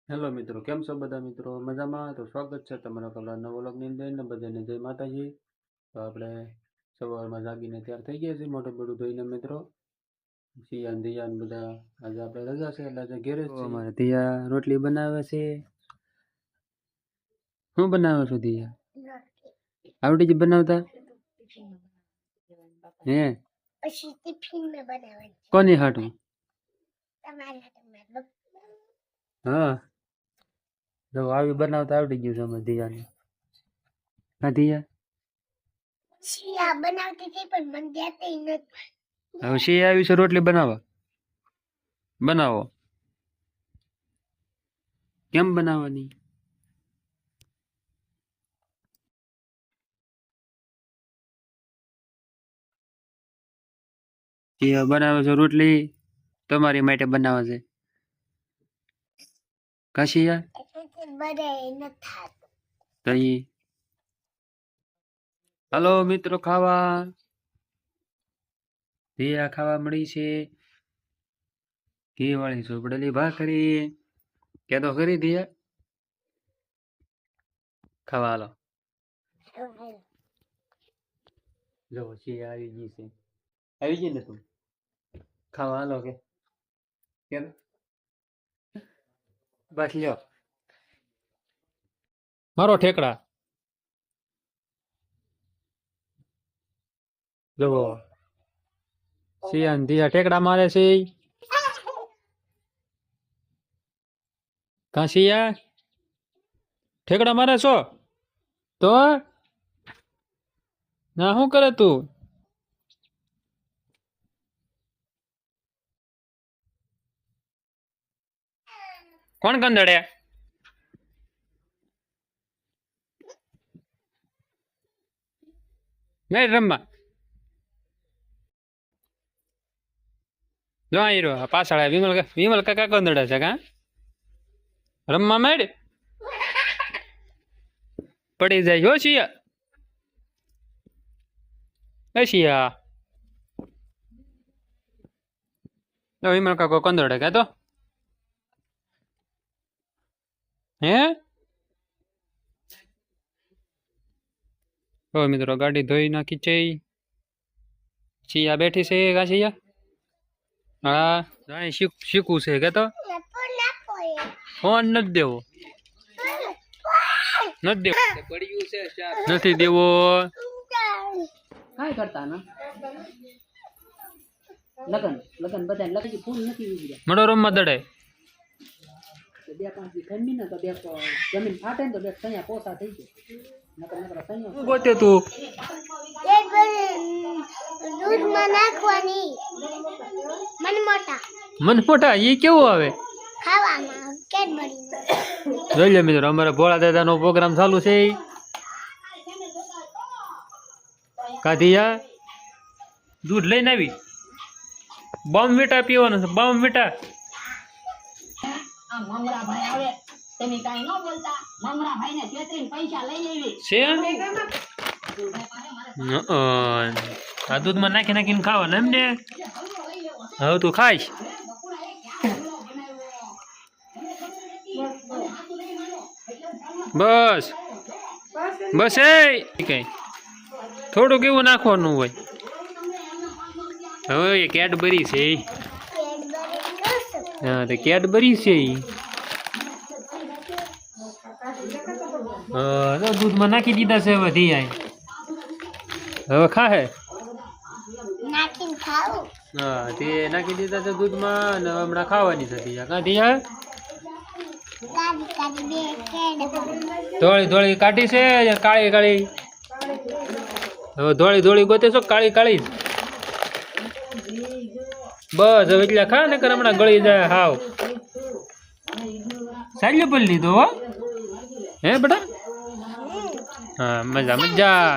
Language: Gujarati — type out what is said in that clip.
હેલો મિત્રો, કેમ છો બધા મિત્રો? મજામાં? તો સ્વાગત છે તમારા આપણા નવા વ્લોગની અંદર ને બધાને જય માતાજી. તો આપણે સવારમાં જાગીને તૈયાર થઈ ગયા છીએ મોઢું બોઢું ધોઈને મિત્રો. સિયાન દિયાન બધા આજે આપણે રજા છે એટલે આજે ઘેરે જ છીએ. અમારે દિયા રોટલી બનાવે છે. શું બનાવે છો દિયા? આવડી જ બનાવતા? હે પછી ટિફિન में બનાવવાની કોની હાટું? તમારે હાથમાં હા, જો આવી બનાવતા આવડી ગયું છે અમે દિયાને. હા દિયા, શિયા બનાવતી હતી પણ મને દેતી નથી. હવે શી આવી છે રોટલી બનાવવા? બનાવો. કેમ બનાવવાની? શિયા બનાવે છે રોટલી, તમારી માટે બનાવે છે. કાશિયા એટલે બનાવી નથી થાતું. તઈ હાલો મિત્રો ખાવા. દિયા ખાવા મળી છે ઘી વાળી ચોપડેલી ભાખરી. કે તો ખરી દિયા ખાવા હાલો. જો શિયા આવી ગઈ છે. આવી ગઈ ને તું ખાવા હાલો કે કેમ? બસ લ્યો મારો ઠેકડા. જો શિયાન દિયા ઠેકડા મારે છે. કા શિયા ઠેકડા મારે છો તો ના શું કરે તું? કોણ કંદડે? નહીં રમવા. જો અહીં રહ્યો પાછળ વિમલ કાકા કંદડે છે કા રમવા માંડ પડી જાય. હો શિયા એ શિયા વિમલ કાકો કંદડે કે તો હે. ઓ મિત્રો ગાડી ધોઈ નાખી છે. શિયા બેઠી છે કા શિયા? હા શીખવું છે કે તો ફોન નથી દેવો. નથી દેવો નથી દેવો. કાંઈ કરતા ના લગન લગન બધા લગન ફોન નથી ઉજ્યા. મડો રમવા દડે બે પાંચ દી ખમી ને તો બે જમીન ફાટે ને તો બે સૈયા પોસા થઈ જાય. નકર નકર સૈયા ગોતે તું દૂધમાં નાખવાની મન મોટા એ કેવું આવે ખાવામાં કેડબરી. જોઈ લે મિત્રો અમારે ભોળા દાદા નો પ્રોગ્રામ ચાલુ છે. કાઢિયા દૂધ લઈને આવી બમ મીઠા પીવાનું છે. બમ મીઠા આ મમરા ભાઈ આવે તમે કાઈ ન બોલતા. મમરા ભાઈ ને 33 પૈસા લઈ લેવી છે. આ દૂધમાં નાખી નાખીને ખાવાનું એમ ને. હવે તું ખાઈશ. બસ બસ એ કઈ થોડુંક એવું નાખવાનું હોય. હવે એ કેડબરી છે. હા તો કેડબરી છે. દૂધમાં નાખી દીધા છે હવે ધીયાય. હવે ખાહે નાખીને ખાવું. હા તે નાખી દીધા છે દૂધમાં અને હમણાં ખાવાની છે ધીયા. કા ધીયા કાઢી કાઢી બે કેડબરી. ધોળી ધોળી કાઢી છે કાળી કાળી. હવે ધોળી ધોળી ગોતે છો કાળી કાળી. બસ હવે એટલે ખા ને હમણાં ગળી જાય હાવ. સાલ્યો પડી લીધો હો હે બેટા. હા મજા મજા.